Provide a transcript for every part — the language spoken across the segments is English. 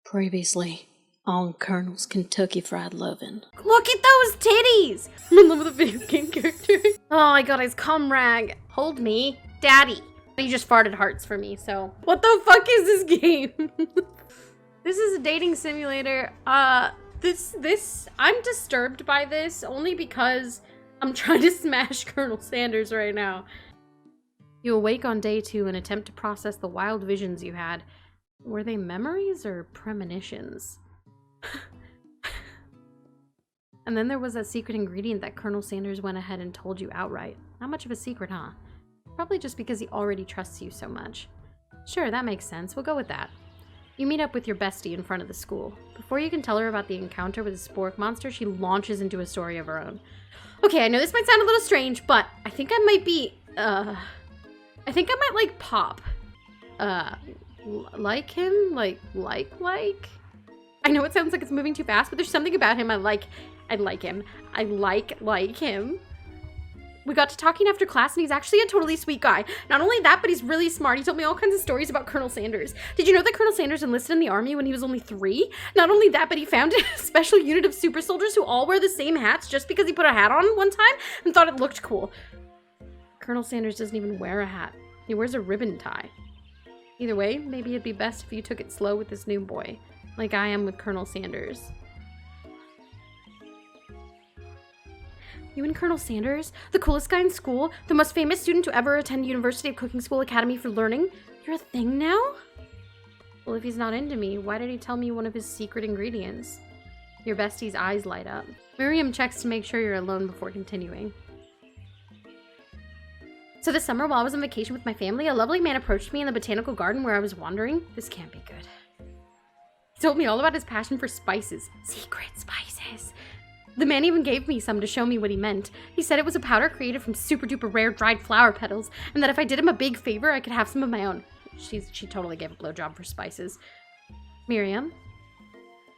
Previously on Colonel's Kentucky Fried Lovin'. Look at those titties! I'm in love with a video game character. Oh, I got his cum rag. Hold me. Daddy. He just farted hearts for me, so. What the fuck is this game? This is a dating simulator. I'm disturbed by this only because I'm trying to smash Colonel Sanders right now. You awake on day 2 and attempt to process the wild visions you had. Were they memories or premonitions? And then there was that secret ingredient that Colonel Sanders went ahead and told you outright. Not much of a secret, huh? Probably just because he already trusts you so much. Sure, that makes sense. We'll go with that. You meet up with your bestie in front of the school. Before you can tell her about the encounter with the spork monster, she launches into a story of her own. Okay, I know this might sound a little strange, but I think I might be, I think I might like Pop. Like him? Like? I know it sounds like it's moving too fast, but there's something about him I like him. I like him. We got to talking after class, and he's actually a totally sweet guy. Not only that, but he's really smart. He told me all kinds of stories about Colonel Sanders. Did you know that Colonel Sanders enlisted in the army when he was only 3? Not only that, but he founded a special unit of super soldiers who all wear the same hats just because he put a hat on one time and thought it looked cool. Colonel Sanders doesn't even wear a hat. He wears a ribbon tie. Either way, maybe it'd be best if you took it slow with this new boy, like I am with Colonel Sanders. You and Colonel Sanders? The coolest guy in school? The most famous student to ever attend University of Cooking School Academy for Learning? You're a thing now? Well, if he's not into me, why did he tell me one of his secret ingredients? Your bestie's eyes light up. Miriam checks to make sure you're alone before continuing. So this summer, while I was on vacation with my family, a lovely man approached me in the botanical garden where I was wandering. This can't be good. He told me all about his passion for spices. Secret spices. The man even gave me some to show me what he meant. He said it was a powder created from super duper rare dried flower petals, and that if I did him a big favor, I could have some of my own. She totally gave a blowjob for spices. Miriam,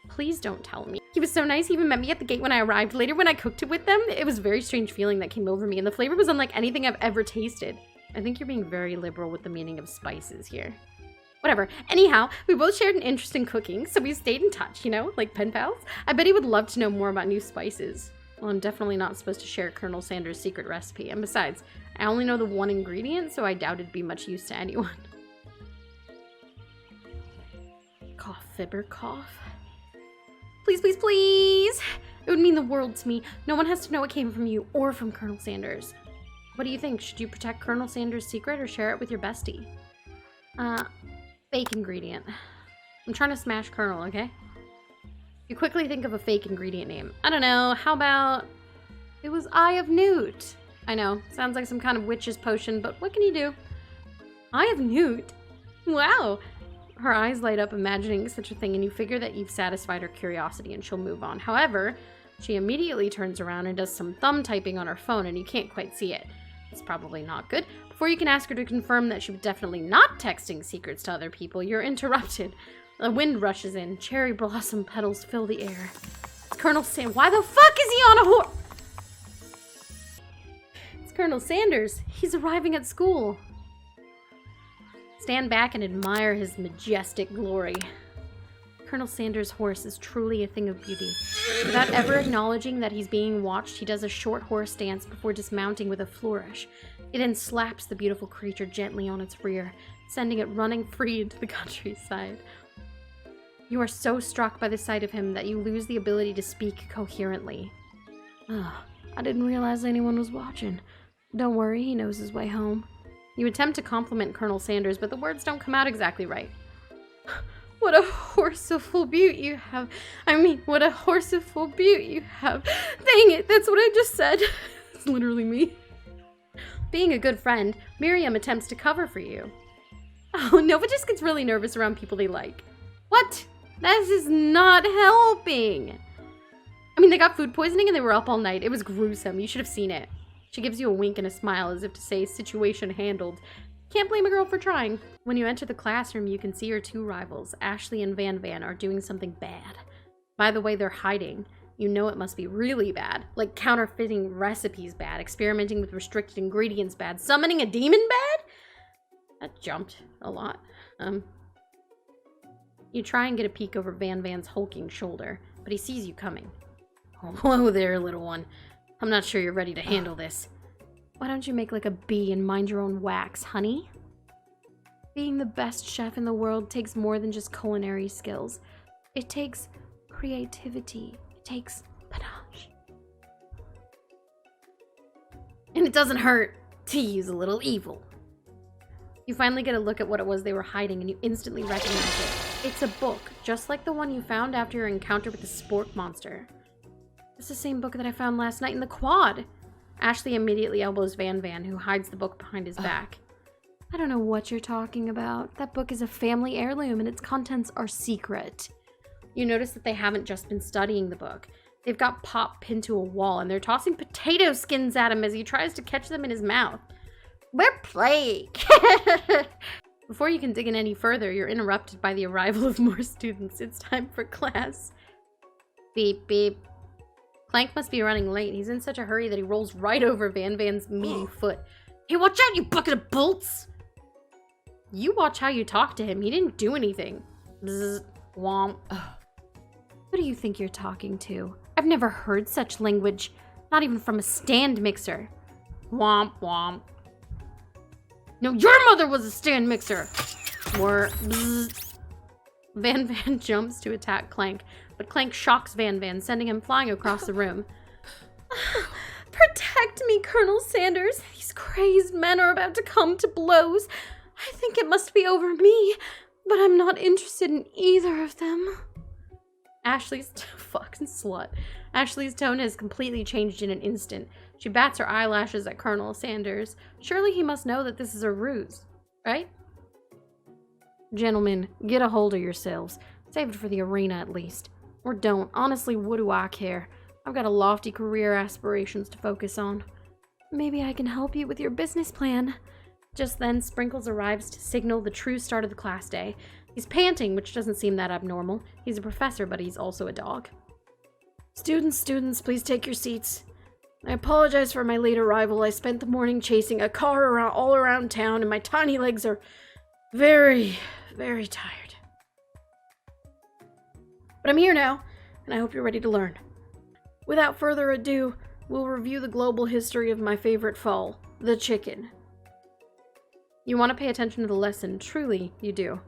please don't tell me. He was so nice, he even met me at the gate when I arrived. Later when I cooked it with them, it was a very strange feeling that came over me, and the flavor was unlike anything I've ever tasted. I think you're being very liberal with the meaning of spices here. Whatever. Anyhow, we both shared an interest in cooking, so we stayed in touch, you know, like pen pals. I bet he would love to know more about new spices. Well, I'm definitely not supposed to share Colonel Sanders' secret recipe, and besides, I only know the one ingredient, so I doubt it'd be much use to anyone. Cough, fibber, cough. Please, please, please! It would mean the world to me. No one has to know it came from you or from Colonel Sanders. What do you think? Should you protect Colonel Sanders' secret or share it with your bestie? Fake ingredient. I'm trying to smash Colonel, okay? You quickly think of a fake ingredient name. I don't know, how about... It was Eye of Newt. I know, sounds like some kind of witch's potion, but what can you do? Eye of Newt? Wow! Her eyes light up imagining such a thing, and you figure that you've satisfied her curiosity and she'll move on. However, she immediately turns around and does some thumb typing on her phone, and you can't quite see it. It's probably not good. Before you can ask her to confirm that she was definitely not texting secrets to other people, you're interrupted. The wind rushes in. Cherry blossom petals fill the air. It's Colonel Sanders. Why the fuck is he on a horse? It's Colonel Sanders. He's arriving at school. Stand back and admire his majestic glory. Colonel Sanders' horse is truly a thing of beauty. Without ever acknowledging that he's being watched, he does a short horse dance before dismounting with a flourish. He then slaps the beautiful creature gently on its rear, sending it running free into the countryside. You are so struck by the sight of him that you lose the ability to speak coherently. Oh, I didn't realize anyone was watching. Don't worry, he knows his way home. You attempt to compliment Colonel Sanders, but the words don't come out exactly right. What a horse of full beauty you have. What a horse of full beauty you have. Dang it, that's what I just said. It's literally me. Being a good friend, Miriam attempts to cover for you. Oh, Nova just gets really nervous around people they like. What? This is not helping. They got food poisoning and they were up all night. It was gruesome. You should have seen it. She gives you a wink and a smile as if to say, situation handled. Can't blame a girl for trying. When you enter the classroom, you can see your 2 rivals, Ashley and Van Van, are doing something bad. By the way they're hiding, you know it must be really bad. Like counterfeiting recipes bad, experimenting with restricted ingredients bad, summoning a demon bad? That jumped a lot. You try and get a peek over Van Van's hulking shoulder, but he sees you coming. Oh, whoa there, little one. I'm not sure you're ready to handle this. Why don't you make like a bee and mind your own wax, honey? Being the best chef in the world takes more than just culinary skills. It takes creativity. It takes panache. And it doesn't hurt to use a little evil. You finally get a look at what it was they were hiding, and you instantly recognize it. It's a book, just like the one you found after your encounter with the spork monster. It's the same book that I found last night in the quad. Ashley immediately elbows Van Van, who hides the book behind his back. I don't know what you're talking about. That book is a family heirloom, and its contents are secret. You notice that they haven't just been studying the book. They've got Pop pinned to a wall, and they're tossing potato skins at him as he tries to catch them in his mouth. We're playing! Before you can dig in any further, you're interrupted by the arrival of more students. It's time for class. Beep, beep. Clank must be running late. He's in such a hurry that he rolls right over Van Van's meaty foot. Hey, watch out, you bucket of bolts! You watch how you talk to him. He didn't do anything. Bzzz, womp. Who do you think you're talking to? I've never heard such language. Not even from a stand mixer. Womp, womp. No, your mother was a stand mixer! More. Bzzz. Van Van jumps to attack Clank, but Clank shocks Van Van, sending him flying across the room. Protect me, Colonel Sanders. These crazed men are about to come to blows. I think it must be over me, but I'm not interested in either of them. Ashley's fucking slut. Ashley's tone has completely changed in an instant. She bats her eyelashes at Colonel Sanders. Surely he must know that this is a ruse, right? Gentlemen, get a hold of yourselves. Save it for the arena at least. Or don't. Honestly, what do I care? I've got a lofty career aspirations to focus on. Maybe I can help you with your business plan. Just then, Sprinkles arrives to signal the true start of the class day. He's panting, which doesn't seem that abnormal. He's a professor, but he's also a dog. Students, please take your seats. I apologize for my late arrival. I spent the morning chasing a car all around town, and my tiny legs are very, very tired. But I'm here now, and I hope you're ready to learn. Without further ado, we'll review the global history of my favorite fowl, the chicken. You want to pay attention to the lesson, truly you do.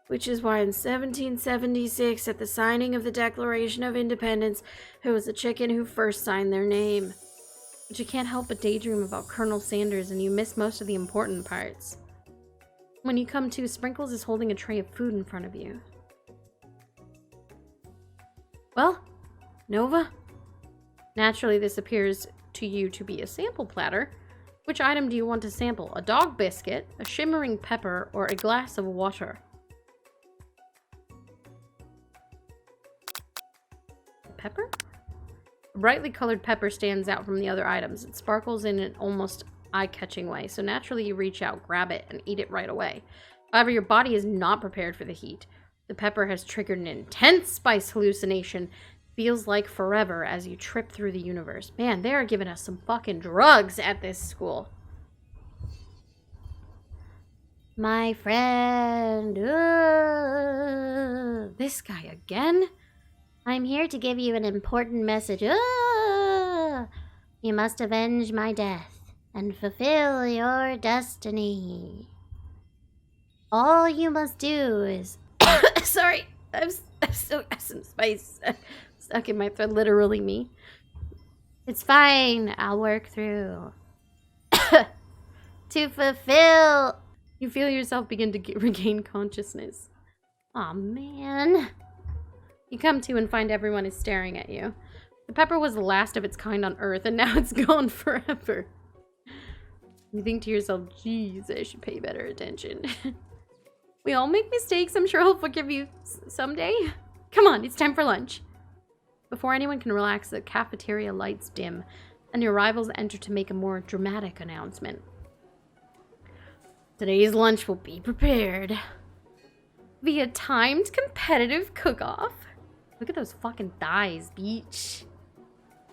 Which is why in 1776, at the signing of the Declaration of Independence, it was the chicken who first signed their name. But you can't help but daydream about Colonel Sanders, and you miss most of the important parts. When you come to, Sprinkles is holding a tray of food in front of you. Well, Nova? Naturally, this appears to you to be a sample platter. Which item do you want to sample? A dog biscuit, a shimmering pepper, or a glass of water? Pepper? A brightly colored pepper stands out from the other items. It sparkles in an almost eye-catching way, so naturally you reach out, grab it, and eat it right away. However, your body is not prepared for the heat. The pepper has triggered an intense spice hallucination. Feels like forever as you trip through the universe. Man, they are giving us some fucking drugs at this school. My friend. This guy again? I'm here to give you an important message. You must avenge my death and fulfill your destiny. All you must do is... Sorry, I'm so got some spice stuck in my throat, literally me. It's fine, I'll work through. To fulfill... You feel yourself begin to regain consciousness. Aw, man. You come to and find everyone is staring at you. The pepper was the last of its kind on Earth, and now it's gone forever. You think to yourself, geez, I should pay better attention. We all make mistakes. I'm sure he'll forgive you someday. Come on, it's time for lunch. Before anyone can relax, the cafeteria lights dim, and your rivals enter to make a more dramatic announcement. Today's lunch will be prepared via timed competitive cook-off. Look at those fucking thighs, beach.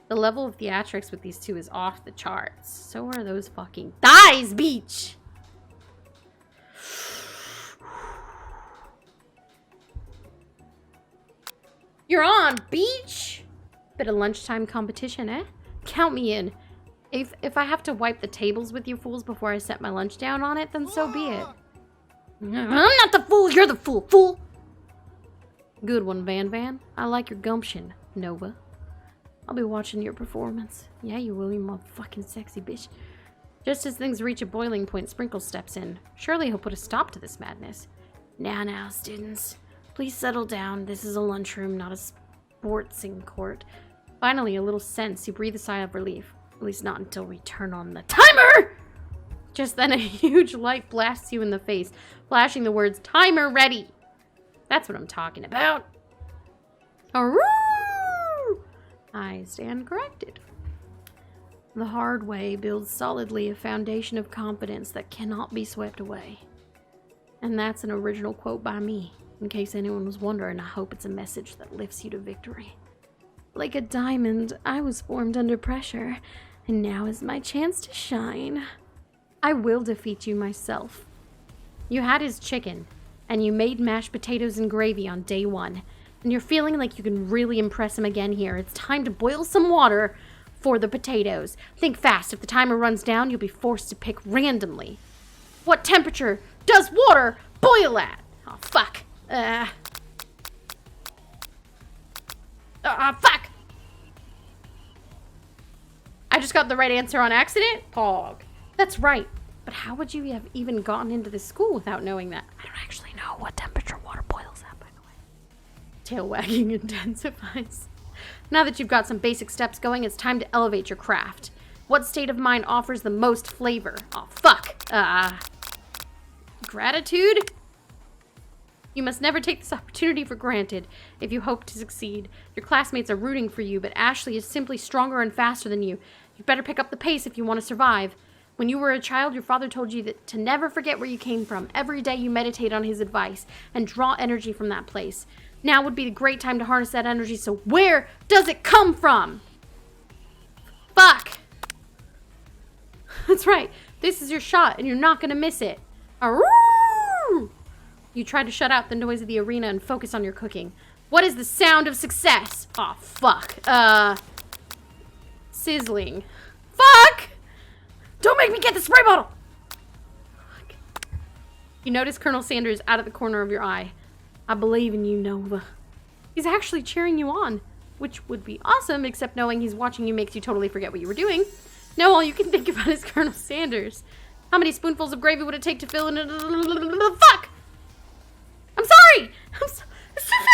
The level of theatrics with these two is off the charts. So are those fucking thighs, beach. You're on, beach! Bit of lunchtime competition, eh? Count me in. If I have to wipe the tables with you fools before I set my lunch down on it, then so be it. I'm not the fool, you're the fool! Good one, Van. I like your gumption, Nova. I'll be watching your performance. Yeah, you will, you motherfucking sexy bitch. Just as things reach a boiling point, Sprinkle steps in. Surely he'll put a stop to this madness. Now, students. Please settle down. This is a lunchroom, not a sportsing court. Finally, a little sense. You breathe a sigh of relief. At least not until we turn on the timer! Just then, a huge light blasts you in the face, flashing the words, "Timer ready!" That's what I'm talking about. Aroo! I stand corrected. The hard way builds solidly a foundation of confidence that cannot be swept away. And that's an original quote by me. In case anyone was wondering, I hope it's a message that lifts you to victory. Like a diamond, I was formed under pressure, and now is my chance to shine. I will defeat you myself. You had his chicken, and you made mashed potatoes and gravy on day 1, and you're feeling like you can really impress him again here. It's time to boil some water for the potatoes. Think fast. If the timer runs down, you'll be forced to pick randomly. What temperature does water boil at? Oh, fuck. Fuck! I just got the right answer on accident? Pog. That's right. But how would you have even gotten into this school without knowing that? I don't actually know what temperature water boils at, by the way. Tail wagging intensifies. Now that you've got some basic steps going, it's time to elevate your craft. What state of mind offers the most flavor? Oh, fuck. Gratitude? You must never take this opportunity for granted if you hope to succeed. Your classmates are rooting for you, but Ashley is simply stronger and faster than you. You better pick up the pace if you want to survive. When you were a child, your father told you that to never forget where you came from. Every day you meditate on his advice and draw energy from that place. Now would be a great time to harness that energy, so where does it come from? Fuck! That's right. This is your shot, and you're not gonna miss it. Aroo! You try to shut out the noise of the arena and focus on your cooking. What is the sound of success? Aw, fuck. Sizzling. Fuck! Don't make me get the spray bottle! Fuck. You notice Colonel Sanders out of the corner of your eye. I believe in you, Nova. He's actually cheering you on, which would be awesome, except knowing he's watching you makes you totally forget what you were doing. Now all you can think about is Colonel Sanders. How many spoonfuls of gravy would it take to fill in a... Fuck! I'm sorry! It's too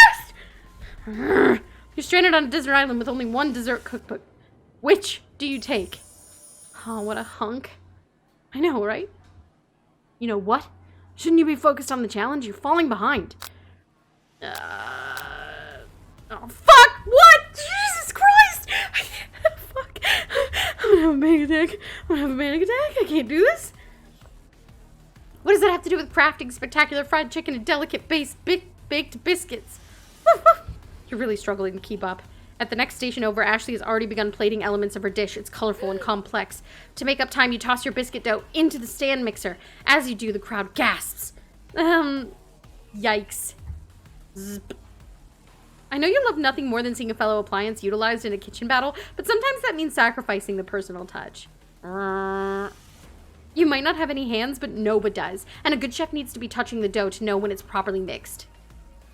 fast! You're stranded on a desert island with only one dessert cookbook. Which do you take? Oh, what a hunk. I know, right? You know what? Shouldn't you be focused on the challenge? You're falling behind. Oh, fuck! What? Jesus Christ! Fuck. I'm gonna have a panic attack. I can't do this. What does that have to do with crafting spectacular fried chicken and delicate baked biscuits? You're really struggling to keep up. At the next station over, Ashley has already begun plating elements of her dish. It's colorful and complex. To make up time, you toss your biscuit dough into the stand mixer. As you do, the crowd gasps. Yikes. Zip. I know you love nothing more than seeing a fellow appliance utilized in a kitchen battle, but sometimes that means sacrificing the personal touch. You might not have any hands, but Nova does. And a good chef needs to be touching the dough to know when it's properly mixed.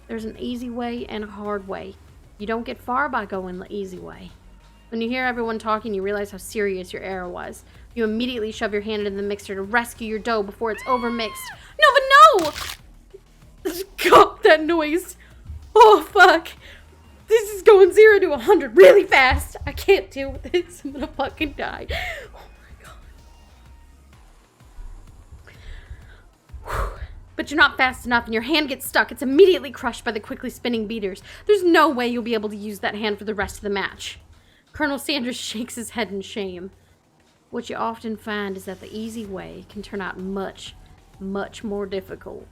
There's an easy way and a hard way. You don't get far by going the easy way. When you hear everyone talking, you realize how serious your error was. You immediately shove your hand into the mixer to rescue your dough before it's overmixed. Nova, no! God, that noise. Oh, fuck. This is going 0 to 100 really fast. I can't deal with this. I'm gonna fucking die. Oh my god. Whew. But you're not fast enough and your hand gets stuck. It's immediately crushed by the quickly spinning beaters. There's no way you'll be able to use that hand for the rest of the match. Colonel Sanders shakes his head in shame. What you often find is that the easy way can turn out much, much more difficult.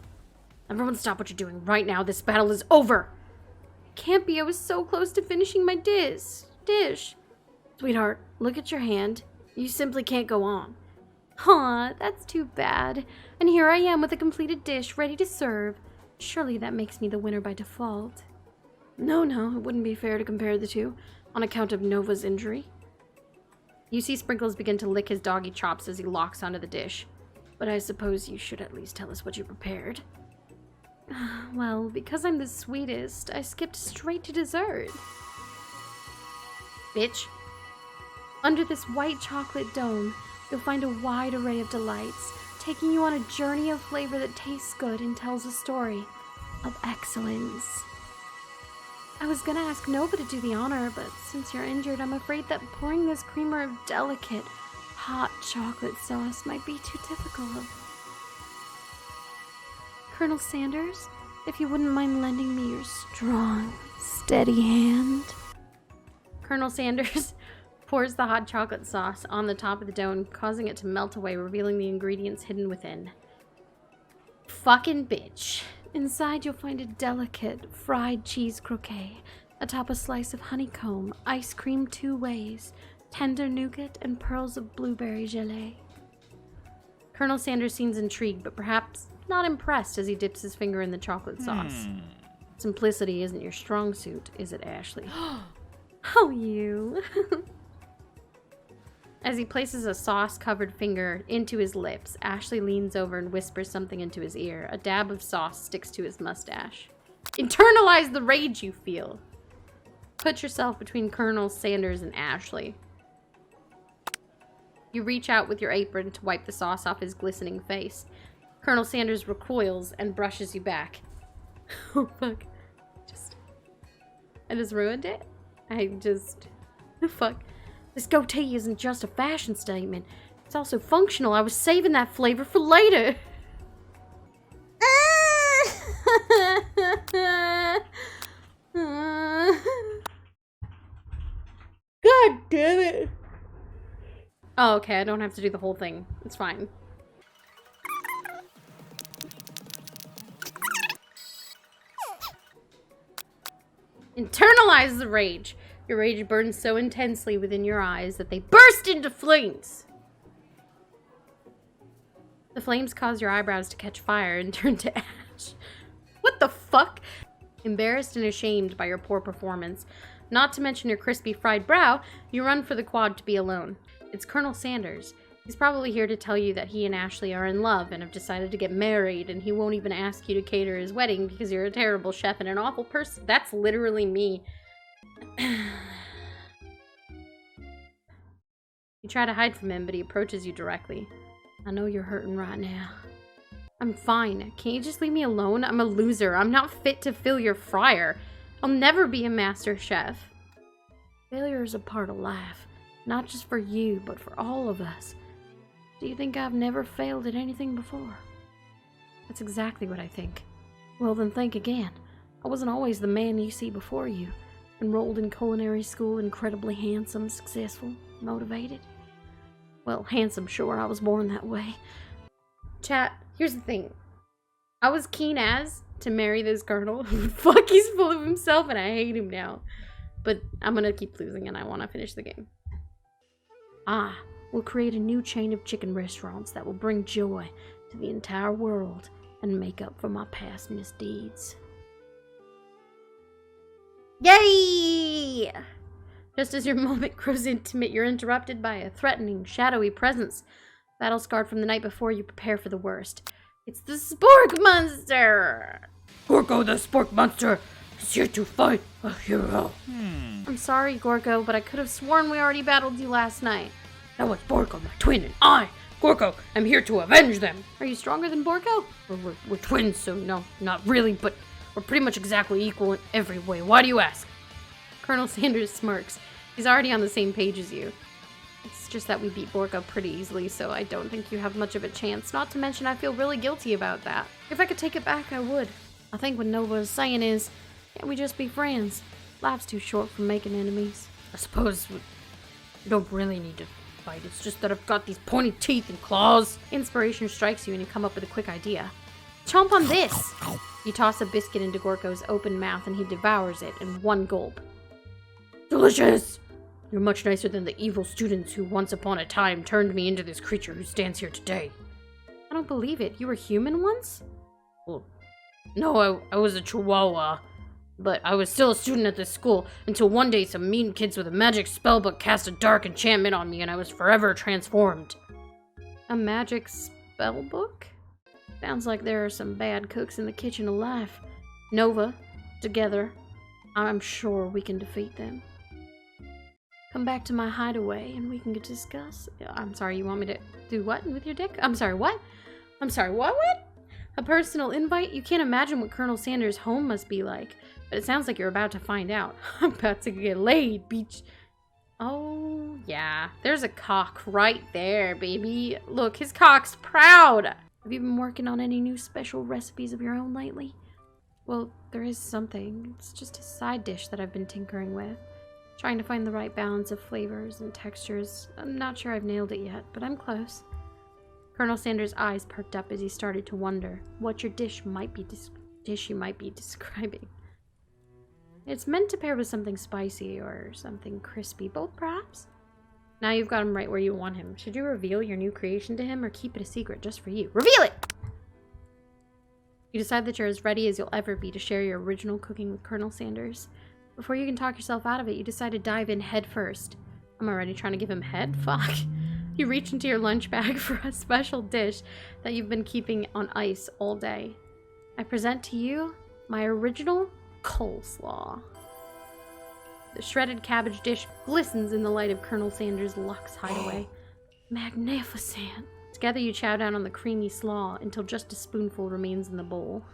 Everyone stop what you're doing right now. This battle is over. Can't be. I was so close to finishing my dish. Sweetheart, look at your hand. You simply can't go on. Aw, that's too bad. And here I am with a completed dish ready to serve. Surely that makes me the winner by default. No, it wouldn't be fair to compare the two, on account of Nova's injury. You see Sprinkles begin to lick his doggy chops as he locks onto the dish. But I suppose you should at least tell us what you prepared. Well, because I'm the sweetest, I skipped straight to dessert. Bitch. Under this white chocolate dome, you'll find a wide array of delights, taking you on a journey of flavor that tastes good and tells a story of excellence. I was gonna ask Nova to do the honor, but since you're injured, I'm afraid that pouring this creamer of delicate, hot chocolate sauce might be too difficult. Colonel Sanders, if you wouldn't mind lending me your strong, steady hand. Colonel Sanders pours the hot chocolate sauce on the top of the dough, causing it to melt away, revealing the ingredients hidden within. Fucking bitch. Inside you'll find a delicate fried cheese croquet, atop a slice of honeycomb, ice cream 2 ways, tender nougat, and pearls of blueberry gelée. Colonel Sanders seems intrigued, but perhaps not impressed as he dips his finger in the chocolate sauce. Simplicity isn't your strong suit, is it, Ashley? Oh, you. As he places a sauce-covered finger into his lips, Ashley leans over and whispers something into his ear. A dab of sauce sticks to his mustache. Internalize the rage you feel. Put yourself between Colonel Sanders and Ashley. You reach out with your apron to wipe the sauce off his glistening face. Colonel Sanders recoils and brushes you back. Oh, fuck. I just ruined it? Fuck. This goatee isn't just a fashion statement. It's also functional. I was saving that flavor for later. God damn it. Oh, okay. I don't have to do the whole thing. It's fine. Internalize the rage. Your rage burns so intensely within your eyes that they burst into flames. The flames cause your eyebrows to catch fire and turn to ash. What the fuck? Embarrassed and ashamed by your poor performance, not to mention your crispy fried brow, you run for the quad to be alone. It's Colonel Sanders. He's probably here to tell you that he and Ashley are in love and have decided to get married, and he won't even ask you to cater his wedding because you're a terrible chef and an awful person. That's literally me. You try to hide from him, but he approaches you directly. I know you're hurting right now. I'm fine. Can't you just leave me alone? I'm a loser. I'm not fit to fill your fryer. I'll never be a master chef. Failure is a part of life, not just for you, but for all of us. Do you think I've never failed at anything before? That's exactly what I think. Well, then think again. I wasn't always the man you see before you. Enrolled in culinary school, incredibly handsome, successful, motivated. Well, handsome, sure, I was born that way. Chat, here's the thing. I was keen as to marry this colonel. Fuck, he's full of himself and I hate him now. But I'm gonna keep losing and I want to finish the game. We'll create a new chain of chicken restaurants that will bring joy to the entire world and make up for my past misdeeds. Yay! Just as your moment grows intimate, you're interrupted by a threatening, shadowy presence. Battle scarred from the night before, you prepare for the worst. It's the Spork Monster! Gorko the Spork Monster is here to fight a hero. I'm sorry, Gorko, but I could have sworn we already battled you last night. That was Borko, my twin, and I, Gorko, am here to avenge them. Are you stronger than Borko? We're twins, so no, not really, but we're pretty much exactly equal in every way. Why do you ask? Colonel Sanders smirks. He's already on the same page as you. It's just that we beat Borko pretty easily, so I don't think you have much of a chance. Not to mention, I feel really guilty about that. If I could take it back, I would. I think what Nova is saying is, can't we just be friends? Life's too short for making enemies. I suppose we don't really need to fight. It's just that I've got these pointy teeth and claws. Inspiration strikes you and you come up with a quick idea. Chomp on this! You toss a biscuit into Gorko's open mouth and he devours it in one gulp. Delicious! You're much nicer than the evil students who once upon a time turned me into this creature who stands here today. I don't believe it. You were human once? Well, no, I was a chihuahua. But I was still a student at this school until one day some mean kids with a magic spellbook cast a dark enchantment on me and I was forever transformed. A magic spellbook? Sounds like there are some bad cooks in the kitchen of life. Nova, together, I'm sure we can defeat them. Come back to my hideaway and we can discuss. I'm sorry, you want me to do what with your dick? I'm sorry, what? I'm sorry, what? A personal invite? You can't imagine what Colonel Sanders' home must be like. But it sounds like you're about to find out. I'm about to get laid, beach. Oh, yeah. There's a cock right there, baby. Look, his cock's proud. Have you been working on any new special recipes of your own lately? Well, there is something. It's just a side dish that I've been tinkering with. Trying to find the right balance of flavors and textures. I'm not sure I've nailed it yet, but I'm close. Colonel Sanders' eyes perked up as he started to wonder what your dish you might be describing. It's meant to pair with something spicy or something crispy, both perhaps. Now you've got him right where you want him. Should you reveal your new creation to him or keep it a secret just for you? Reveal it! You decide that you're as ready as you'll ever be to share your original cooking with Colonel Sanders. Before you can talk yourself out of it, you decide to dive in head first. I'm already trying to give him head? Fuck. You reach into your lunch bag for a special dish that you've been keeping on ice all day. I present to you my original coleslaw. The shredded cabbage dish glistens in the light of Colonel Sanders' Lux hideaway. Magnificent. Together you chow down on the creamy slaw until just a spoonful remains in the bowl.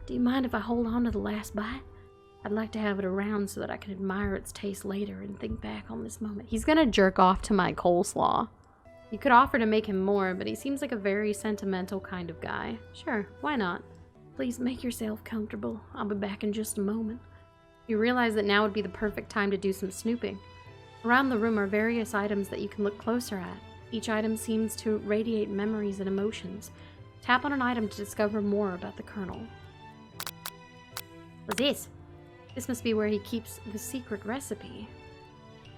Do you mind if I hold on to the last bite? I'd like to have it around so that I can admire its taste later and think back on this moment. He's gonna jerk off to my coleslaw. You could offer to make him more, but he seems like a very sentimental kind of guy. Sure, why not? Please make yourself comfortable. I'll be back in just a moment. You realize that now would be the perfect time to do some snooping. Around the room are various items that you can look closer at. Each item seems to radiate memories and emotions. Tap on an item to discover more about the Colonel. What's this? This must be where he keeps the secret recipe.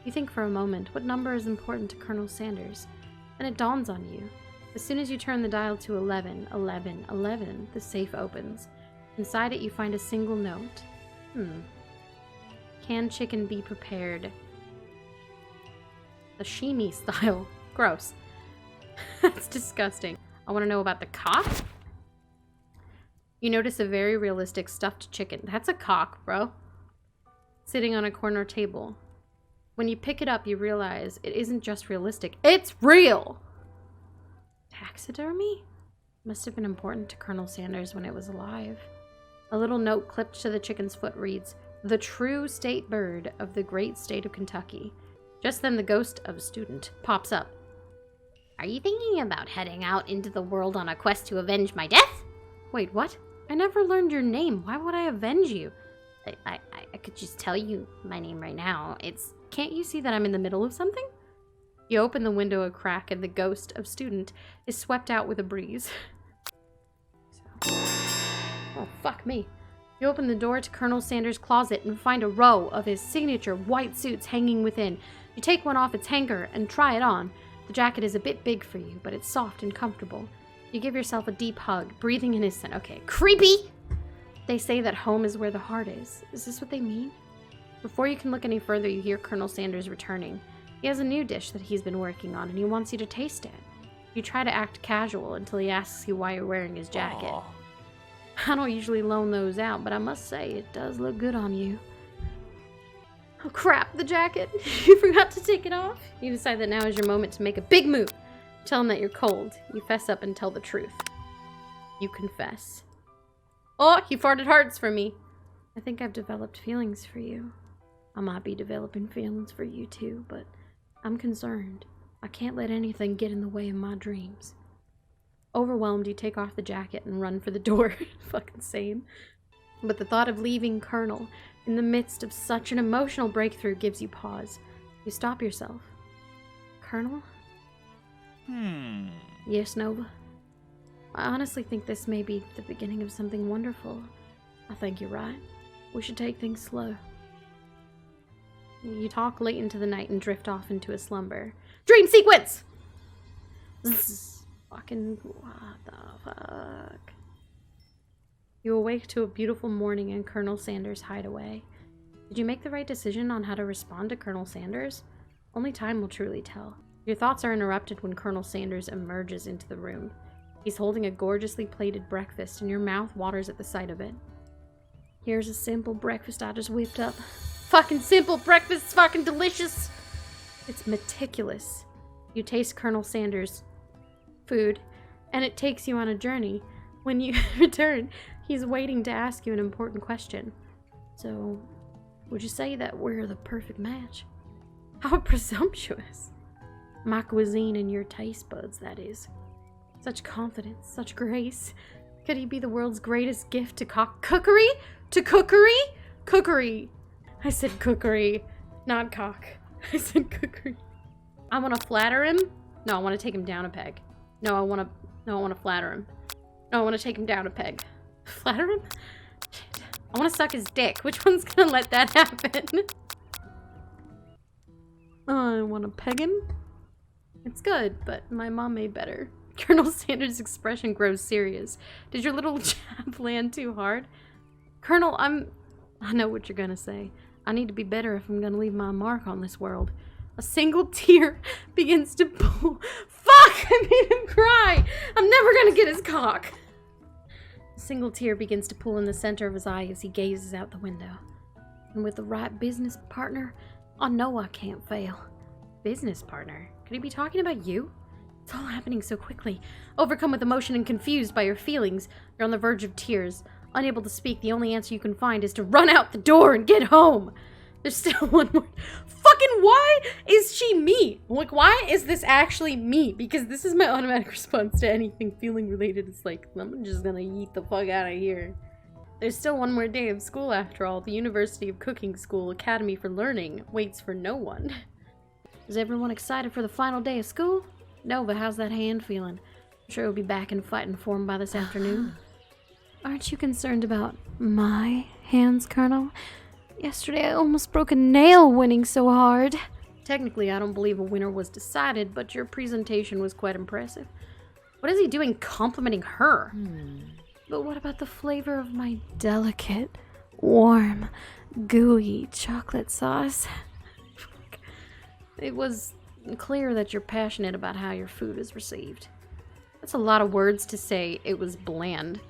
You think for a moment, what number is important to Colonel Sanders? Then it dawns on you. As soon as you turn the dial to 11, 11, 11, the safe opens. Inside it you find a single note. Can chicken be prepared? Sashimi style. Gross. That's disgusting. I want to know about the cock. You notice a very realistic stuffed chicken. That's a cock, bro. Sitting on a corner table. When you pick it up, you realize it isn't just realistic. It's real! Taxidermy? Must have been important to Colonel Sanders when it was alive. A little note clipped to the chicken's foot reads, "The true state bird of the great state of Kentucky." Just then the ghost of a student pops up. Are you thinking about heading out into the world on a quest to avenge my death? Wait, what? I never learned your name. Why would I avenge you? I could just tell you my name right now. Can't you see that I'm in the middle of something? You open the window a crack and the ghost of student is swept out with a breeze. Oh, fuck me. You open the door to Colonel Sanders' closet and find a row of his signature white suits hanging within. You take one off its hanger and try it on. The jacket is a bit big for you, but it's soft and comfortable. You give yourself a deep hug, breathing in his scent. Okay, creepy! They say that home is where the heart is. Is this what they mean? Before you can look any further, you hear Colonel Sanders returning. He has a new dish that he's been working on, and he wants you to taste it. You try to act casual until he asks you why you're wearing his jacket. Aww. I don't usually loan those out, but I must say, it does look good on you. Oh crap, the jacket! You forgot to take it off? You decide that now is your moment to make a big move. Tell him that you're cold. You fess up and tell the truth. You confess. Oh, he farted hearts for me. I think I've developed feelings for you. I might be developing feelings for you too, but I'm concerned. I can't let anything get in the way of my dreams. Overwhelmed, you take off the jacket and run for the door. Fucking same. But the thought of leaving Colonel in the midst of such an emotional breakthrough gives you pause. You stop yourself. Colonel? Yes, Nova. I honestly think this may be the beginning of something wonderful. I think you're right. We should take things slow. You talk late into the night and drift off into a slumber. Dream sequence! Zzz. Fucking, what the fuck? You awake to a beautiful morning in Colonel Sanders' hideaway. Did you make the right decision on how to respond to Colonel Sanders? Only time will truly tell. Your thoughts are interrupted when Colonel Sanders emerges into the room. He's holding a gorgeously plated breakfast, and your mouth waters at the sight of it. Here's a simple breakfast I just whipped up. Fucking simple breakfast, it's fucking delicious! It's meticulous. You taste Colonel Sanders' food, and it takes you on a journey. When you return, he's waiting to ask you an important question. So, would you say that we're the perfect match? How presumptuous. My cuisine and your taste buds, that is. Such confidence, such grace. Could he be the world's greatest gift to cookery? To cookery? Cookery. I said cookery, not cock. I said cookery. I want to flatter him. No, I want to take him down a peg. No, I want to flatter him. No, I want to take him down a peg. Flatter him? Shit. I want to suck his dick. Which one's going to let that happen? I want to peg him. It's good, but my mom made better. Colonel Sanders' expression grows serious. Did your little jab land too hard? Colonel, I know what you're gonna say. I need to be better if I'm gonna leave my mark on this world. A single tear begins to pool. Fuck! I made him cry! I'm never gonna get his cock! A single tear begins to pool in the center of his eye as he gazes out the window. And with the right business partner, I know I can't fail. Business partner? Could he be talking about you? It's all happening so quickly. Overcome with emotion and confused by your feelings, you're on the verge of tears. Unable to speak, the only answer you can find is to run out the door and get home. There's still one more. Fucking why is she me? Like, why is this actually me? Because this is my automatic response to anything feeling related. It's like, I'm just gonna yeet the fuck out of here. There's still one more day of school after all. The University of Cooking School Academy for Learning waits for no one. Is everyone excited for the final day of school? Nova, how's that hand feeling? I'm sure you'll be back in fighting form by this afternoon. Aren't you concerned about my hands, Colonel? Yesterday I almost broke a nail winning so hard. Technically, I don't believe a winner was decided, but your presentation was quite impressive. What is he doing complimenting her? But what about the flavor of my delicate, warm, gooey chocolate sauce? It was clear that you're passionate about how your food is received. That's a lot of words to say it was bland.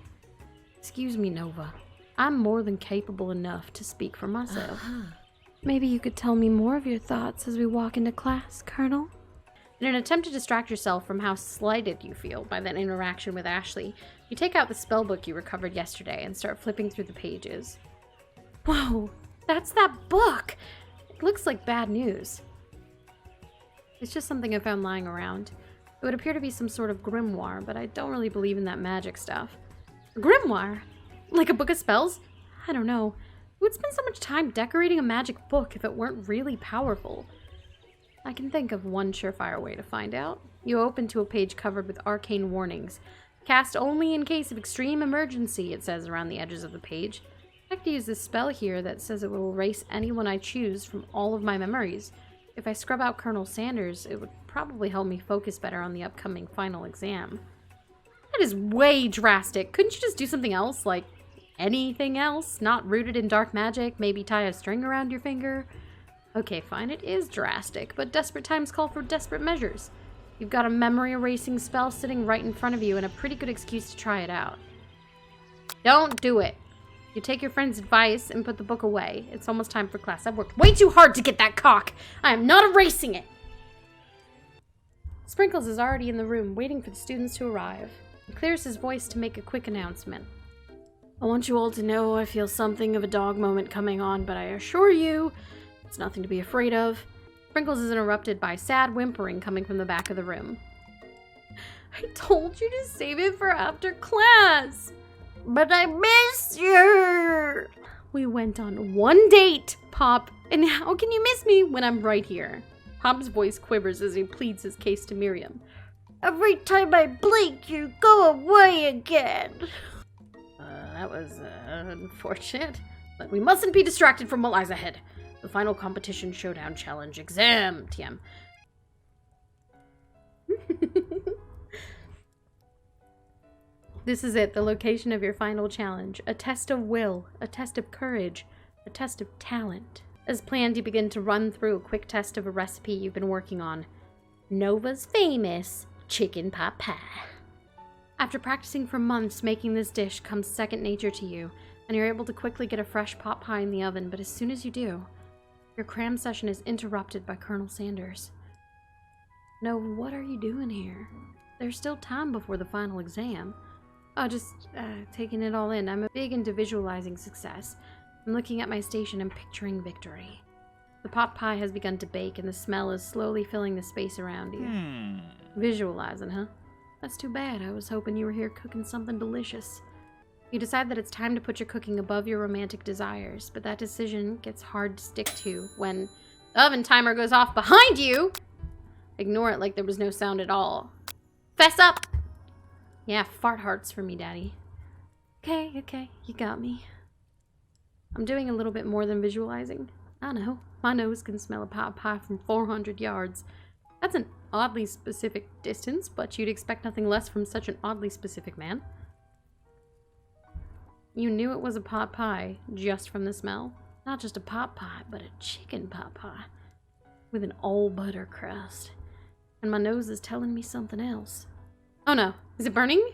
Excuse me, Nova. I'm more than capable enough to speak for myself. Maybe you could tell me more of your thoughts as we walk into class, Colonel? In an attempt to distract yourself from how slighted you feel by that interaction with Ashley, you take out the spellbook you recovered yesterday and start flipping through the pages. Whoa, that's that book! It looks like bad news. It's just something I found lying around. It would appear to be some sort of grimoire, but I don't really believe in that magic stuff. A grimoire? Like a book of spells? I don't know. Who would spend so much time decorating a magic book if it weren't really powerful? I can think of one surefire way to find out. You open to a page covered with arcane warnings. Cast only in case of extreme emergency, it says around the edges of the page. I have to use this spell here that says it will erase anyone I choose from all of my memories. If I scrub out Colonel Sanders, it would probably help me focus better on the upcoming final exam. That is way drastic. Couldn't you just do something else, like anything else? Not rooted in dark magic, maybe tie a string around your finger? Okay, fine, it is drastic, but desperate times call for desperate measures. You've got a memory erasing spell sitting right in front of you and a pretty good excuse to try it out. Don't do it. You take your friend's advice and put the book away. It's almost time for class. I've worked way too hard to get that cock. I am not erasing it. Sprinkles is already in the room, waiting for the students to arrive. He clears his voice to make a quick announcement. I want you all to know I feel something of a dog moment coming on, but I assure you, it's nothing to be afraid of. Sprinkles is interrupted by sad whimpering coming from the back of the room. I told you to save it for after class. But I miss you. We went on one date, Pop, and how can you miss me when I'm right here? Pop's voice quivers as he pleads his case to Miriam. Every time I blink, you go away again. That was unfortunate. But we mustn't be distracted from what lies ahead. The final competition showdown challenge exam, TM. This is it, the location of your final challenge. A test of will, a test of courage, a test of talent. As planned, you begin to run through a quick test of a recipe you've been working on. Nova's famous chicken pot pie. After practicing for months, making this dish comes second nature to you, and you're able to quickly get a fresh pot pie in the oven, but as soon as you do, your cram session is interrupted by Colonel Sanders. Nova, what are you doing here? There's still time before the final exam. Oh, just taking it all in. I'm big into visualizing success. I'm looking at my station and picturing victory. The pot pie has begun to bake, and the smell is slowly filling the space around you. Visualizing, huh? That's too bad. I was hoping you were here cooking something delicious. You decide that it's time to put your cooking above your romantic desires, but that decision gets hard to stick to when the oven timer goes off behind you. Ignore it like there was no sound at all. Fess up! Yeah, fart hearts for me, Daddy. Okay, you got me. I'm doing a little bit more than visualizing. I know, my nose can smell a pot pie from 400 yards. That's an oddly specific distance, but you'd expect nothing less from such an oddly specific man. You knew it was a pot pie just from the smell. Not just a pot pie, but a chicken pot pie. With an all butter crust. And my nose is telling me something else. Oh no, is it burning?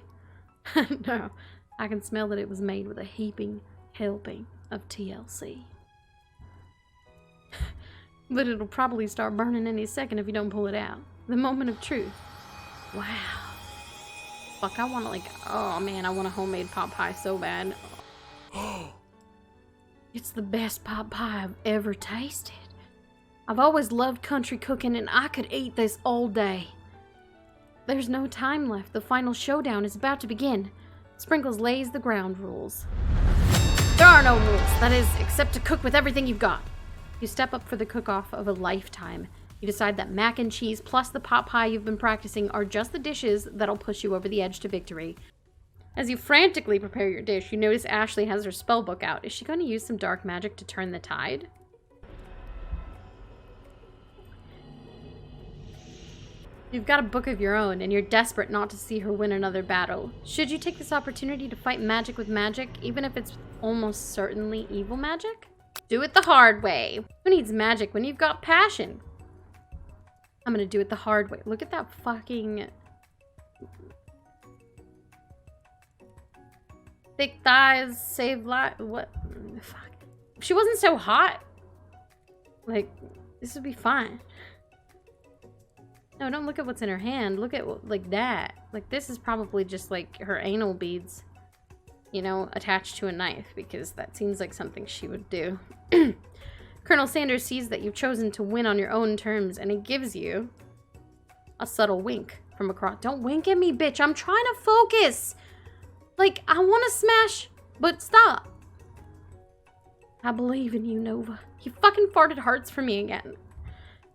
No, I can smell that it was made with a heaping helping of TLC. But it'll probably start burning any second if you don't pull it out. The moment of truth. Wow. Fuck, I want to oh man, I want a homemade pot pie so bad. It's the best pot pie I've ever tasted. I've always loved country cooking and I could eat this all day. There's no time left. The final showdown is about to begin. Sprinkles lays the ground rules. There are no rules, that is, except to cook with everything you've got. You step up for the cook-off of a lifetime. You decide that mac and cheese plus the pot pie you've been practicing are just the dishes that'll push you over the edge to victory. As you frantically prepare your dish, you notice Ashley has her spell book out. Is she going to use some dark magic to turn the tide? You've got a book of your own, and you're desperate not to see her win another battle. Should you take this opportunity to fight magic with magic, even if it's almost certainly evil magic? Do it the hard way. Who needs magic when you've got passion? I'm gonna do it the hard way. Look at that fucking... thick thighs, save life. What? Fuck. If she wasn't so hot, like, this would be fine. No, don't look at what's in her hand. Look at, like, that. Like, this is probably just, like, her anal beads, you know, attached to a knife, because that seems like something she would do. Colonel Sanders sees that you've chosen to win on your own terms, and he gives you a subtle wink from across. Don't wink at me, bitch. I'm trying to focus. Like, I want to smash, but stop. I believe in you, Nova. You fucking farted hearts for me again.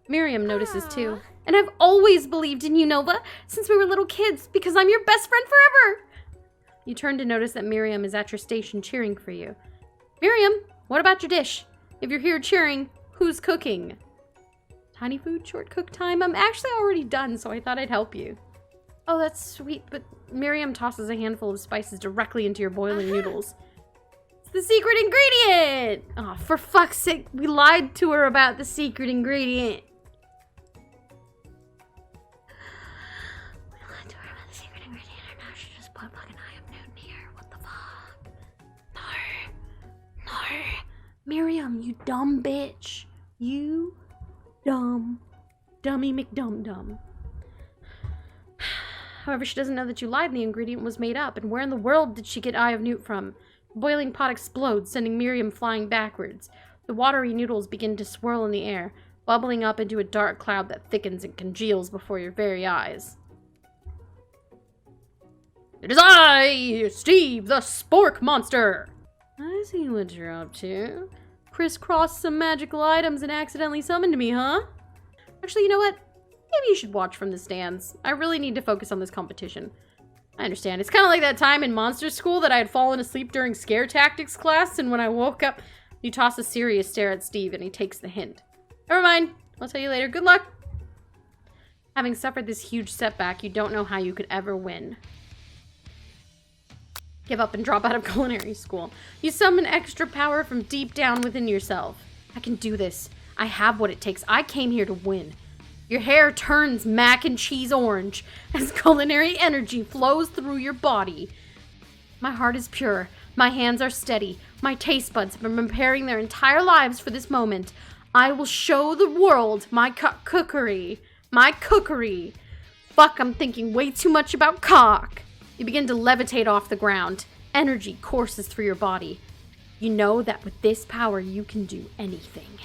Miriam notices too. And I've always believed in you, Nova, since we were little kids, because I'm your best friend forever. You turn to notice that Miriam is at your station cheering for you. Miriam, what about your dish? If you're here cheering, who's cooking? Tiny food, short cook time? I'm actually already done, so I thought I'd help you. Oh, that's sweet, but Miriam tosses a handful of spices directly into your boiling noodles. It's the secret ingredient! Oh, for fuck's sake, we lied to her about the secret ingredient. Miriam, you dumb bitch. You dummy McDum-dum. However, she doesn't know that you lied and the ingredient was made up. And where in the world did she get Eye of Newt from? The boiling pot explodes, sending Miriam flying backwards. The watery noodles begin to swirl in the air, bubbling up into a dark cloud that thickens and congeals before your very eyes. It is I, Steve, the Spork Monster! I see what you're up to. Crisscrossed some magical items and accidentally summoned me, huh? Actually, you know what? Maybe you should watch from the stands. I really need to focus on this competition. I understand. It's kind of like that time in monster school that I had fallen asleep during scare tactics class, and when I woke up, you toss a serious stare at Steve, and he takes the hint. Never mind. I'll tell you later. Good luck. Having suffered this huge setback, you don't know how you could ever win. Give up and drop out of culinary school. You summon extra power from deep down within yourself. I can do this. I have what it takes. I came here to win. Your hair turns mac and cheese orange as culinary energy flows through your body. My heart is pure. My hands are steady. My taste buds have been preparing their entire lives for this moment. I will show the world my cookery. My cookery. Fuck, I'm thinking way too much about cock. You begin to levitate off the ground. Energy courses through your body. You know that with this power, you can do anything.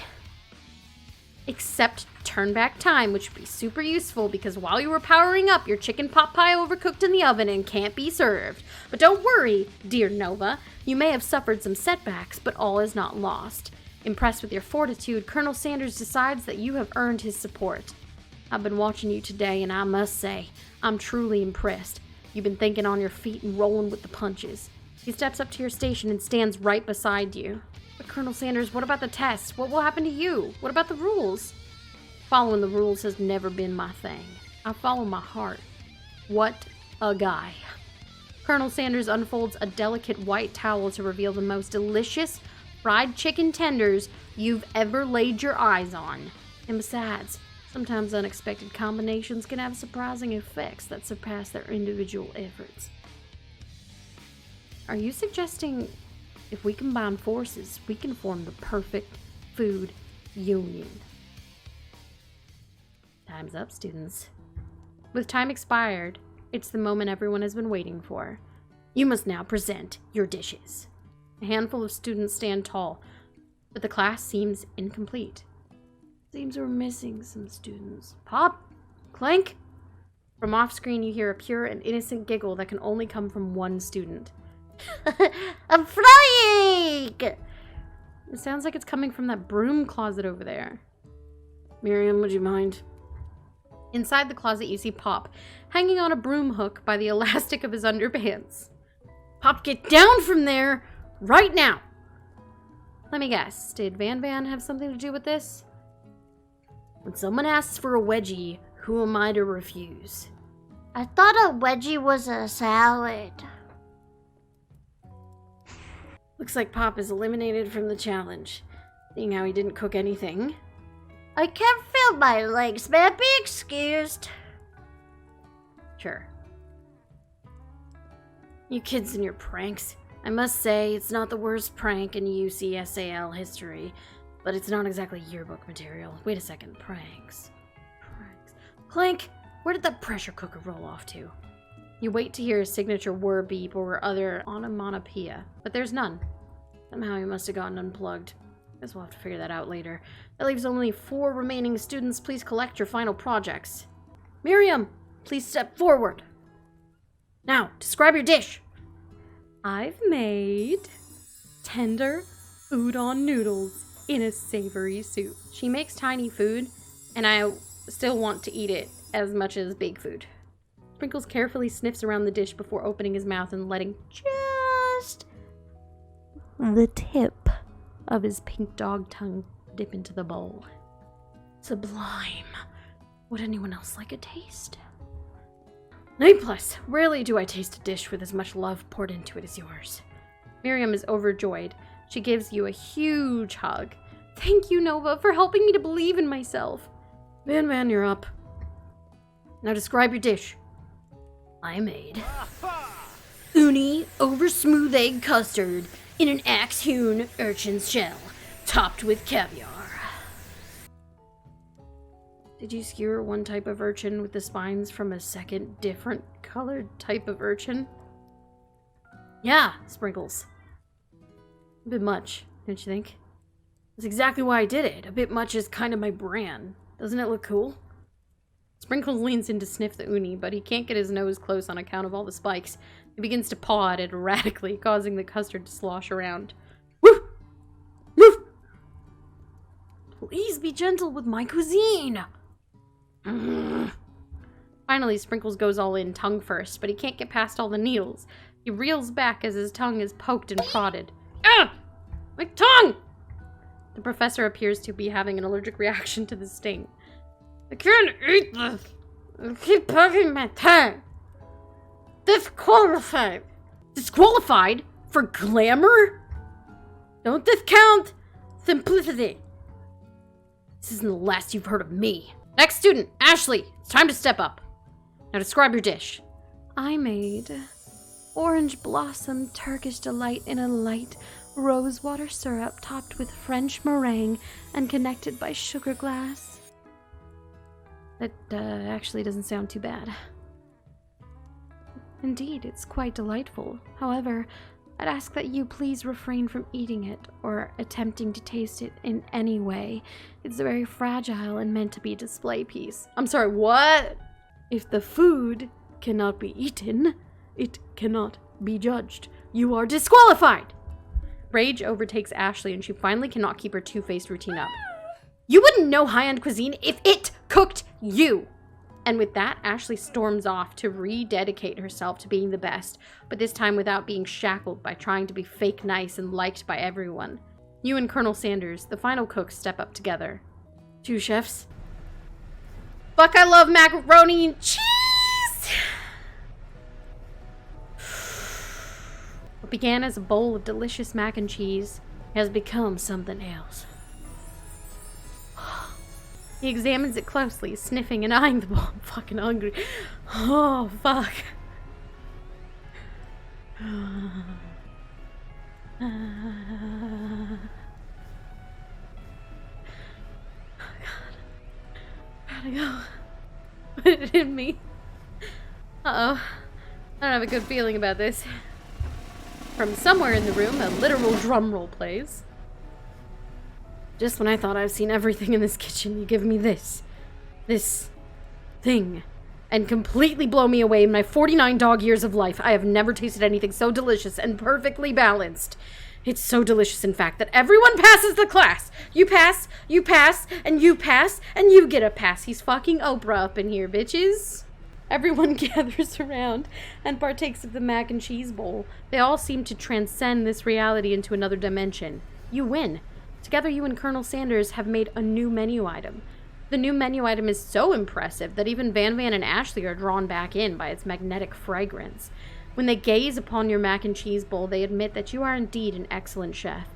Except turn back time, which would be super useful because while you were powering up, your chicken pot pie overcooked in the oven and can't be served. But don't worry, dear Nova. You may have suffered some setbacks, but all is not lost. Impressed with your fortitude, Colonel Sanders decides that you have earned his support. I've been watching you today, and I must say, I'm truly impressed. You've been thinking on your feet and rolling with the punches. He steps up to your station and stands right beside you. But Colonel Sanders, what about the test? What will happen to you? What about the rules? Following the rules has never been my thing. I follow my heart. What a guy. Colonel Sanders unfolds a delicate white towel to reveal the most delicious fried chicken tenders you've ever laid your eyes on. And besides, sometimes unexpected combinations can have surprising effects that surpass their individual efforts. Are you suggesting if we combine forces, we can form the perfect food union? Time's up, students. With time expired, it's the moment everyone has been waiting for. You must now present your dishes. A handful of students stand tall, but the class seems incomplete. Seems we're missing some students. Pop! Clank! From off-screen, you hear a pure and innocent giggle that can only come from one student. I'm flying! It sounds like it's coming from that broom closet over there. Miriam, would you mind? Inside the closet, you see Pop, hanging on a broom hook by the elastic of his underpants. Pop, get down from there! Right now! Let me guess, did Van Van have something to do with this? When someone asks for a wedgie, who am I to refuse? I thought a wedgie was a salad. Looks like Pop is eliminated from the challenge, seeing how he didn't cook anything. I can't feel my legs. May I be excused? Sure. You kids and your pranks. I must say, it's not the worst prank in UCSAL history, but it's not exactly yearbook material. Wait a second, pranks. Clank, where did that pressure cooker roll off to? You wait to hear a signature whir beep or other onomatopoeia, but there's none. Somehow he must have gotten unplugged. Guess we'll have to figure that out later. That leaves only 4 remaining students. Please collect your final projects. Miriam, please step forward. Now, describe your dish. I've made tender udon noodles in a savory soup. She makes tiny food, and I still want to eat it as much as big food. Sprinkles carefully sniffs around the dish before opening his mouth and letting just the tip of his pink dog tongue dip into the bowl. Sublime. Would anyone else like a taste? A+. Rarely do I taste a dish with as much love poured into it as yours. Miriam is overjoyed. She gives you a huge hug. Thank you, Nova, for helping me to believe in myself. Van Van, you're up. Now describe your dish. I made uni over smooth egg custard in an axe-hewn urchin's shell, topped with caviar. Did you skewer one type of urchin with the spines from a second, different colored type of urchin? Yeah, Sprinkles. A bit much, don't you think? That's exactly why I did it. A bit much is kind of my brand. Doesn't it look cool? Sprinkles leans in to sniff the uni, but he can't get his nose close on account of all the spikes. He begins to paw at it erratically, causing the custard to slosh around. Woof! Woof! Please be gentle with my cuisine! Finally, Sprinkles goes all in, tongue first, but he can't get past all the needles. He reels back as his tongue is poked and prodded. Ah! My tongue! The professor appears to be having an allergic reaction to the sting. I can't eat this. I keep poking my tongue. Disqualified. Disqualified? For glamour? Don't discount simplicity. This isn't the last you've heard of me. Next student, Ashley, it's time to step up. Now describe your dish. I made orange blossom Turkish delight in a light rosewater syrup topped with French meringue and connected by sugar glass. That actually doesn't sound too bad. Indeed, it's quite delightful. However, I'd ask that you please refrain from eating it or attempting to taste it in any way. It's very fragile and meant to be a display piece. I'm sorry, what? If the food cannot be eaten, it cannot be judged. You are disqualified! Rage overtakes Ashley and she finally cannot keep her two-faced routine up. You wouldn't know high-end cuisine if it cooked you! And with that, Ashley storms off to rededicate herself to being the best, but this time without being shackled by trying to be fake nice and liked by everyone. You and Colonel Sanders, the final cooks, step up together. 2 chefs. Fuck, I love macaroni and cheese! What began as a bowl of delicious mac and cheese has become something else. He examines it closely, sniffing and eyeing the bowl. I'm fucking hungry. Oh, fuck. Oh, God. Gotta go. Put it in me. Uh-oh. I don't have a good feeling about this. From somewhere in the room, a literal drum roll plays. Just when I thought I've seen everything in this kitchen, you give me this thing, and completely blow me away in my 49 dog years of life. I have never tasted anything so delicious and perfectly balanced. It's so delicious, in fact, that everyone passes the class. You pass, and you pass, and you get a pass. He's fucking Oprah up in here, bitches. Everyone gathers around and partakes of the mac and cheese bowl. They all seem to transcend this reality into another dimension. You win. Together, you and Colonel Sanders have made a new menu item. The new menu item is so impressive that even Van and Ashley are drawn back in by its magnetic fragrance. When they gaze upon your mac and cheese bowl, they admit that you are indeed an excellent chef.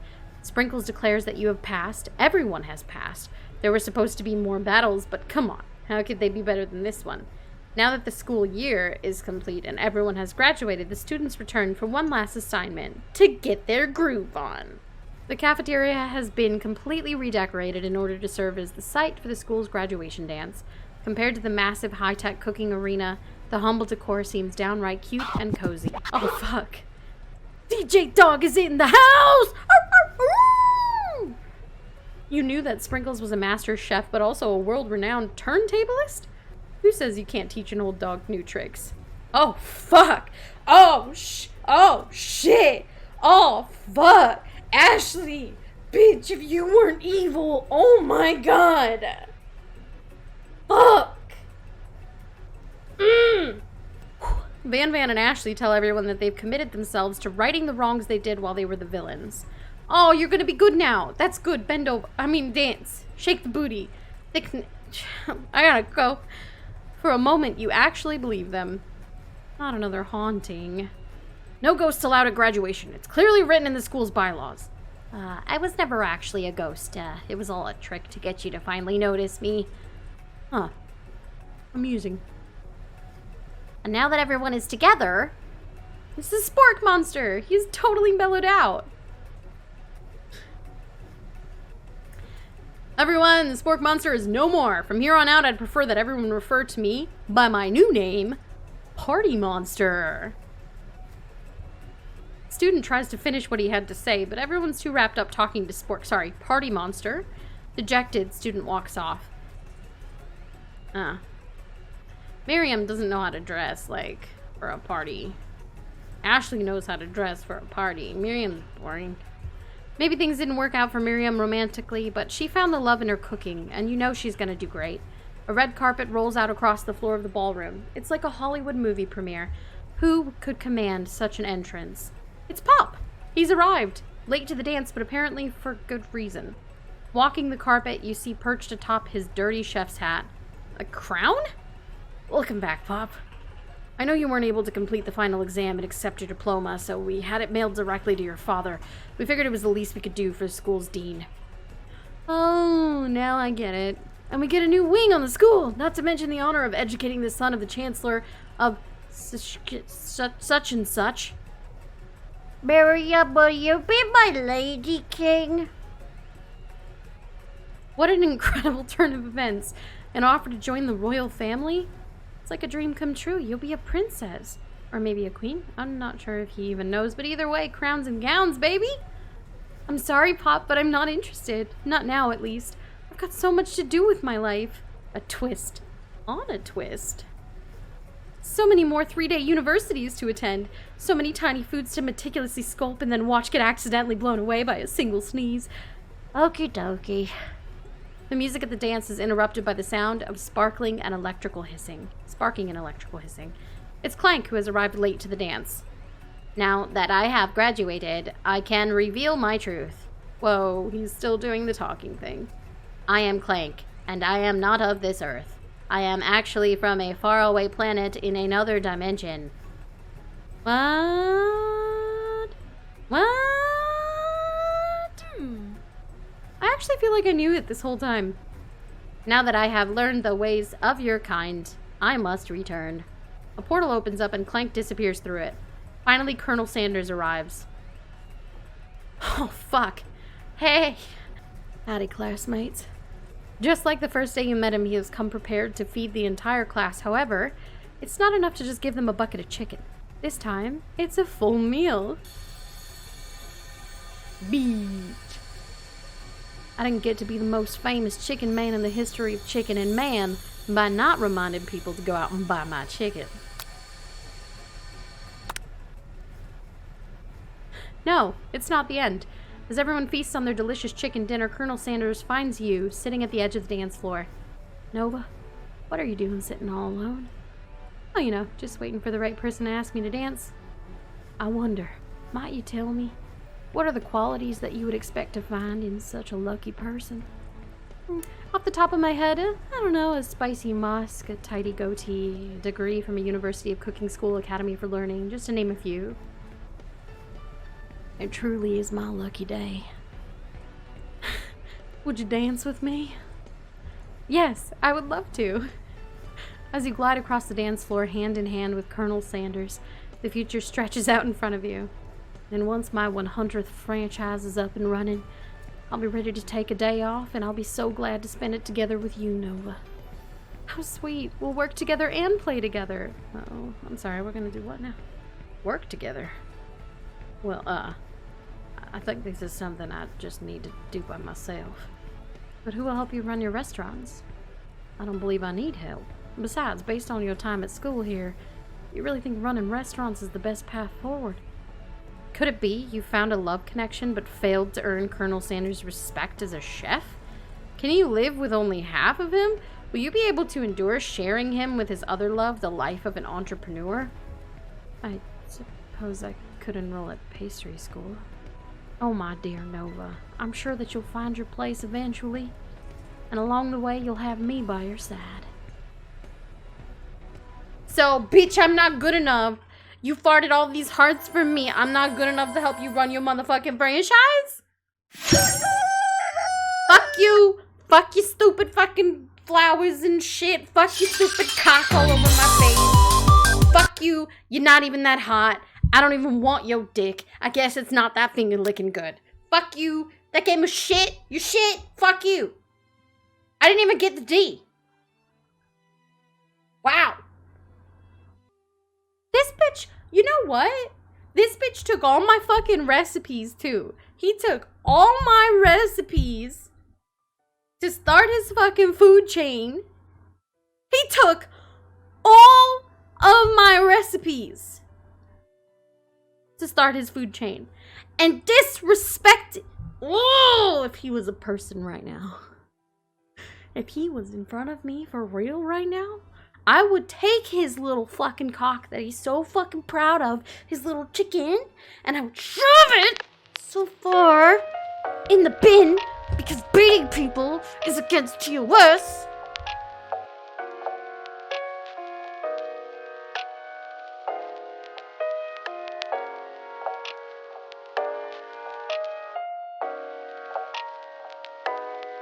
Sprinkles declares that you have passed. Everyone has passed. There were supposed to be more battles, but come on, how could they be better than this one? Now that the school year is complete and everyone has graduated, the students return for one last assignment, to get their groove on. The cafeteria has been completely redecorated in order to serve as the site for the school's graduation dance. Compared to the massive high-tech cooking arena, the humble decor seems downright cute and cozy. Oh, fuck. DJ Dog is in the house! You knew that Sprinkles was a master chef, but also a world-renowned turntablist? Who says you can't teach an old dog new tricks? Oh, fuck! Oh, shit! Oh, fuck! Ashley! Bitch, if you weren't evil, oh my god! Fuck! Van and Ashley tell everyone that they've committed themselves to righting the wrongs they did while they were the villains. Oh, you're gonna be good now. That's good. Bend over. Dance. Shake the booty. I gotta go. For a moment, you actually believe them. Not another haunting. No ghosts allowed at graduation. It's clearly written in the school's bylaws. I was never actually a ghost. It was all a trick to get you to finally notice me. Huh. Amusing. And now that everyone is together, this is Spork Monster. He's totally mellowed out. Everyone, the Spork Monster is no more. From here on out, I'd prefer that everyone refer to me by my new name, Party Monster. Student tries to finish what he had to say, but everyone's too wrapped up talking to Party Monster. Dejected, student walks off. Miriam doesn't know how to dress, for a party. Ashley knows how to dress for a party. Miriam's boring. Maybe things didn't work out for Miriam romantically, but she found the love in her cooking, and you know she's gonna do great. A red carpet rolls out across the floor of the ballroom. It's like a Hollywood movie premiere. Who could command such an entrance? It's Pop! He's arrived. Late to the dance, but apparently for good reason. Walking the carpet, you see perched atop his dirty chef's hat. A crown? Welcome back, Pop. I know you weren't able to complete the final exam and accept your diploma, so we had it mailed directly to your father. We figured it was the least we could do for the school's dean. Oh, now I get it. And we get a new wing on the school, not to mention the honor of educating the son of the chancellor of such and such. Miriam, will you be my lady king? What an incredible turn of events. An offer to join the royal family? It's like a dream come true. You'll be a princess. Or maybe a queen. I'm not sure if he even knows, but either way, crowns and gowns, baby! I'm sorry, Pop, but I'm not interested. Not now, at least. I've got so much to do with my life. A twist. On a twist. So many more 3-day universities to attend. So many tiny foods to meticulously sculpt and then watch get accidentally blown away by a single sneeze. Okie dokie. The music at the dance is interrupted by the sound of sparking and electrical hissing. It's Clank who has arrived late to the dance. Now that I have graduated, I can reveal my truth. Whoa, he's still doing the talking thing. I am Clank, and I am not of this earth. I am actually from a faraway planet in another dimension. What? I actually feel like I knew it this whole time. Now that I have learned the ways of your kind, I must return. A portal opens up and Clank disappears through it. Finally, Colonel Sanders arrives. Oh, fuck. Hey! Howdy, classmates. Just like the first day you met him, he has come prepared to feed the entire class. However, it's not enough to just give them a bucket of chicken. This time, it's a full meal. Beach. I didn't get to be the most famous chicken man in the history of chicken and man by not reminding people to go out and buy my chicken. No, it's not the end. As everyone feasts on their delicious chicken dinner, Colonel Sanders finds you sitting at the edge of the dance floor. Nova, what are you doing sitting all alone? Oh, you know, just waiting for the right person to ask me to dance. I wonder, might you tell me, what are the qualities that you would expect to find in such a lucky person? Off the top of my head, I don't know, a spicy musk, a tidy goatee, a degree from a University of Cooking School Academy for Learning, just to name a few. It truly is my lucky day. Would you dance with me? Yes, I would love to. As you glide across the dance floor hand in hand with Colonel Sanders, the future stretches out in front of you. And once my 100th franchise is up and running, I'll be ready to take a day off, and I'll be so glad to spend it together with you, Nova. How sweet. We'll work together and play together. Oh, I'm sorry, we're gonna do what now? Work together? Well, I think this is something I just need to do by myself. But who will help you run your restaurants? I don't believe I need help. Besides, based on your time at school here, you really think running restaurants is the best path forward? Could it be you found a love connection but failed to earn Colonel Sanders' respect as a chef? Can you live with only half of him? Will you be able to endure sharing him with his other love, the life of an entrepreneur? I suppose I could enroll at pastry school. Oh, my dear Nova, I'm sure that you'll find your place eventually, and along the way you'll have me by your side. So, bitch, I'm not good enough. You farted all these hearts for me. I'm not good enough to help you run your motherfucking franchise? Fuck you. Fuck your stupid fucking flowers and shit. Fuck your stupid cock all over my face. Fuck you. You're not even that hot. I don't even want your dick. I guess it's not that finger licking good. Fuck you. That game was shit. You're shit. Fuck you. I didn't even get the D. Wow. This bitch, you know what? This bitch took all my fucking recipes too. He took all my recipes to start his fucking food chain. He took all of my recipes to start his food chain and disrespected. Oh, if he was a person right now. If he was in front of me for real right now, I would take his little fucking cock that he's so fucking proud of, his little chicken, and I would shove it so far in the bin because beating people is against TOS.